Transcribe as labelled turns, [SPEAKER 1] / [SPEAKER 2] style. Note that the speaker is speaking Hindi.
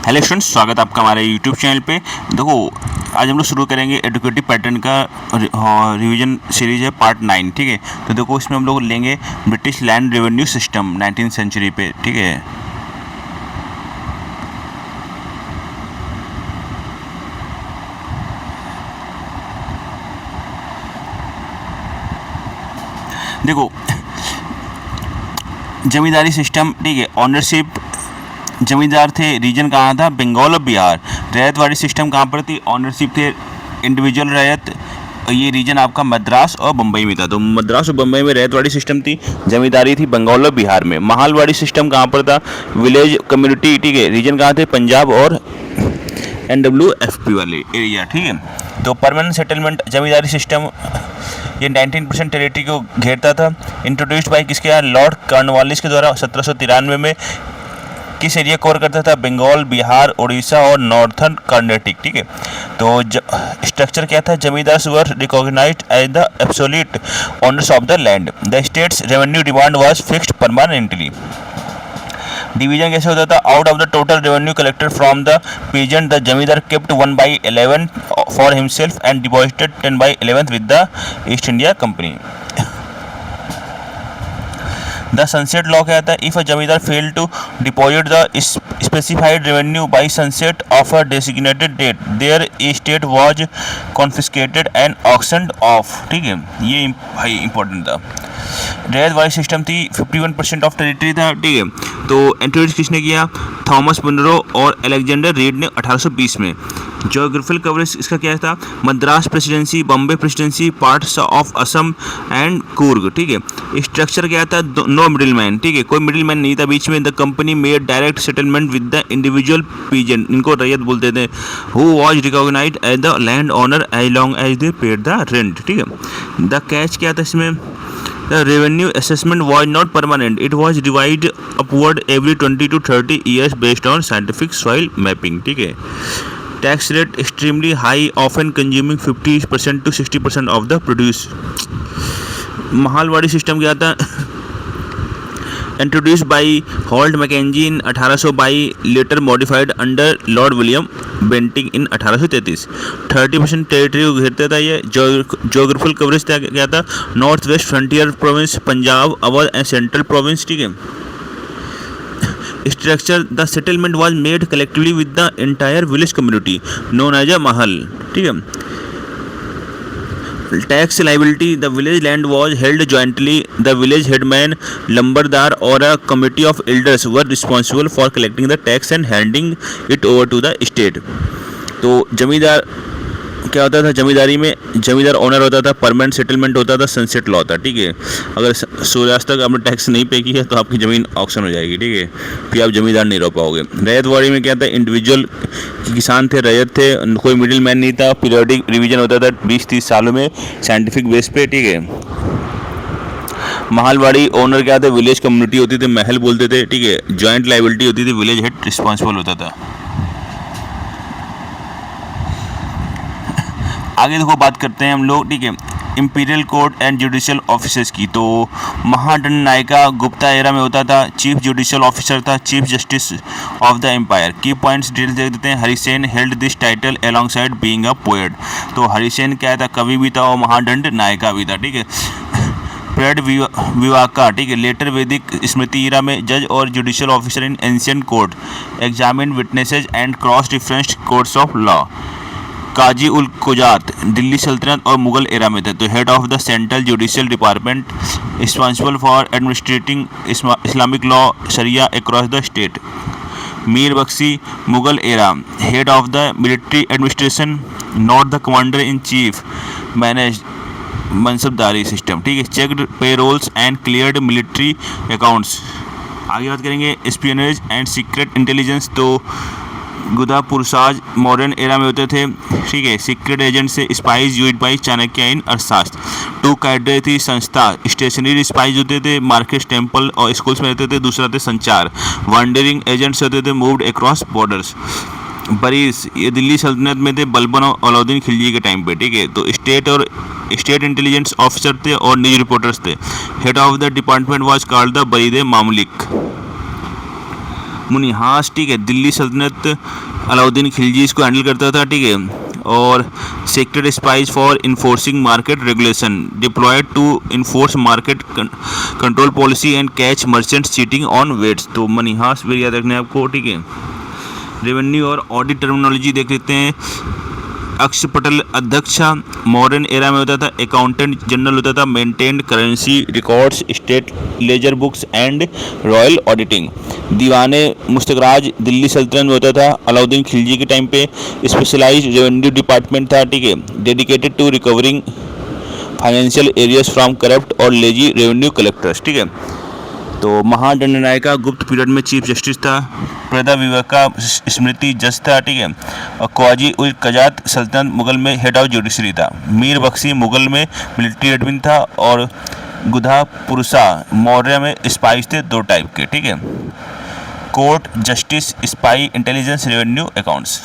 [SPEAKER 1] हेलो स्टूडेंट्स, स्वागत है आपका हमारे यूट्यूब चैनल पे। देखो, आज हम लोग शुरू करेंगे एडुकेटिव पैटर्न का रिवीजन सीरीज है पार्ट 9। ठीक है, तो देखो इसमें हम लोग लेंगे British land revenue system 19th century पे। ठीक है, देखो जमींदारी सिस्टम। ठीक है, ऑनरशिप, जमींदार थे, रीजन कहाँ था, बंगाल और बिहार। रैयतवाड़ी सिस्टम कहाँ पर थी, ऑनरशिप थे, इंडिविजुअल रैयत, ये रीजन आपका मद्रास और बम्बई में था। तो मद्रास और बम्बई में रैयतवाड़ी सिस्टम थी, जमींदारी थी बंगाल और बिहार में। महालवाड़ी सिस्टम कहाँ पर था, विलेज कम्युनिटी। ठीक है, रीजन कहाँ थे, पंजाब और NWFP वाले एरिया। ठीक है, तो परमानेंट सेटलमेंट जमींदारी सिस्टम ये 19% टेरिटरी को घेरता था। इंट्रोड्यूस्ड बाय किसके यहाँ, लॉर्ड कॉर्नवालिस के द्वारा 1793 में। किस एरिया कवर करता था, बंगाल, बिहार, उड़ीसा और नॉर्थर्न कर्नाटक। ठीक है, तो स्ट्रक्चर क्या था, zamindar were recognised as the absolute owners of the land. The state's revenue demand was fixed permanently. Division कैसे होता था, out of the total revenue collected from the peasant the zamindar kept 1/11 for himself and deposited 10/11 with the East India Company. The sunset law क्या था, if a zamindar fail to deposit the specified revenue by sunset of a designated date their estate was confiscated and auctioned off. ठीक है, ये भाई इंपॉर्टेंट था। रैयतवाड़ी सिस्टम थी, 51% ऑफ टेरिटरी था। ठीक है, तो इंट्रोड्यूस किसने किया, थॉमस मुनरो और अलेक्जेंडर रीड ने 1820 में। ज्योग्राफिकल कवरेज इसका क्या था, Madras presidency, Bombay presidency, parts of Assam and Coorg. ठीक है, स्ट्रक्चर क्या था, नो मिडिल मैन। ठीक है, कोई मिडिल मैन नहीं था बीच में। The company made direct settlement with the individual peasant, इनको रैयत बोलते थे, who was recognised as the land owner as long as they paid the rent. ठीक है, द कैच क्या था इसमें, the revenue assessment was not permanent, it was divided upward every 20 to 30 years based on scientific soil mapping. ठीक है, tax rate extremely high, often consuming 50% to 60% of the produce. Mahalwari system क्या था, introduced by Holt Mackenzie in 1800 by later modified under Lord William Bentinck in 1833। 30% territory को घेरता था ये। जोग्राफिकल कवरेज क्या था, north west frontier province, Punjab, Awadh and central province. ठीक है, structure the settlement was made collectively with the entire village community known as a mahal. ठीक है, tax liability, the village land was held jointly, the village headman, lambardar और a committee of elders were responsible for collecting the tax and handing it over to the state. तो जमींदार क्या होता था, जमींदारी में जमींदार ओनर होता था, परमानेंट सेटलमेंट होता था, सनसेट लॉ था। ठीक है, अगर सूर्यास्त तक आपने टैक्स नहीं पे किया तो आपकी ज़मीन ऑक्शन हो जाएगी। ठीक है, फिर आप जमींदार नहीं रह पाओगे। रैयतवाड़ी में क्या था, इंडिविजुअल किसान थे, रैयत थे, कोई मिडिल मैन नहीं था। पीरियोडिक रिवीजन होता था 20-30 सालों में साइंटिफिक बेस पे। ठीक है, महालवाड़ी ओनर क्या थे, विलेज कम्युनिटी होती थी, महल बोलते थे। ठीक है, जॉइंट लाइबिलिटी होती थी, विलेज हेड रिस्पॉन्सिबल होता था। आगे देखो बात करते हैं हम लोग। ठीक है, imperial court and judicial officers की। तो महादंड नायिका गुप्ता एरा में होता था, चीफ जुडिशियल ऑफिसर था, chief justice of the empire. Key points detail देख देते हैं। Harisena held this title alongside being a poet. तो हरिसेन क्या था, कवि भी था और महादंड नायिका भी था। ठीक है, प्रेड विवाका। ठीक है, लेटर वैदिक स्मृति ईरा में जज और judicial officer in ancient court, examine witnesses and cross difference courts of law. Qazi ul Quzat Delhi सल्तनत और मुगल एरा में थे। तो head of the central judicial department, responsible for administrating Islamic law sharia across the state. Mir Bakshi Mughal era, head of the military administration, not the commander in chief, manage mansabdari system. ठीक है, checked payrolls and cleared military accounts. आगे बात करेंगे एस्पियोनेज एंड सीक्रेट इंटेलिजेंस। तो गुदा पुरसाज मॉडर्न एरा में होते थे। ठीक है, सीक्रेट एजेंट से spies used by Chanakya in Arthashastra. Two cadre थी संस्था, स्टेशनरी स्पाइस होते थे, मार्केट, टेम्पल और स्कूल्स में रहते थे। दूसरा थे संचार, वॉन्डरिंग एजेंट्स होते थे, मूव्ड अक्रॉस बॉर्डर्स। बरीस ये दिल्ली सल्तनत में थे, बलबन और अलाउद्दीन खिलजी के टाइम पे। ठीक है, तो स्टेट इंटेलिजेंस ऑफिसर थे और न्यूज रिपोर्टर्स थे। Head of the department was called the Barid Mamalik. मुनिहास, ठीक है, दिल्ली सल्तनत अलाउद्दीन खिलजी इसको हैंडल करता था, ठीक है। और secret spies for enforcing market regulation deployed to enforce market control policy and catch merchant cheating on weights. तो मनिहास भी याद रखना है आपको, ठीक है। रेवेन्यू और ऑडिट टर्मिनोलॉजी देख लेते हैं। अक्षपटल अध्यक्ष मॉडर्न एरा में होता था, अकाउंटेंट जनरल होता था, maintained currency records, state ledger books and royal auditing. दीवाने मुस्तकराज दिल्ली सल्तनत में होता था, अलाउद्दीन खिलजी के टाइम पे स्पेशलाइज्ड रेवेन्यू डिपार्टमेंट था, ठीक है, dedicated to recovering financial arrears from corrupt और लेजी रेवेन्यू कलेक्टर्स, ठीक है। तो महादंडनायका गुप्त पीरियड में चीफ जस्टिस था, प्रदा विवेका स्मृति जज था, ठीक है। और ख्वाजी उल कजात सल्तनत मुगल में हेड ऑफ जुडिशरी था। मीर बख्शी मुगल में मिलिट्री एडमिन था और गुधा पुरुषा मौर्य में स्पाइस थे, 2 टाइप के, ठीक है। Court justice spy intelligence revenue accounts.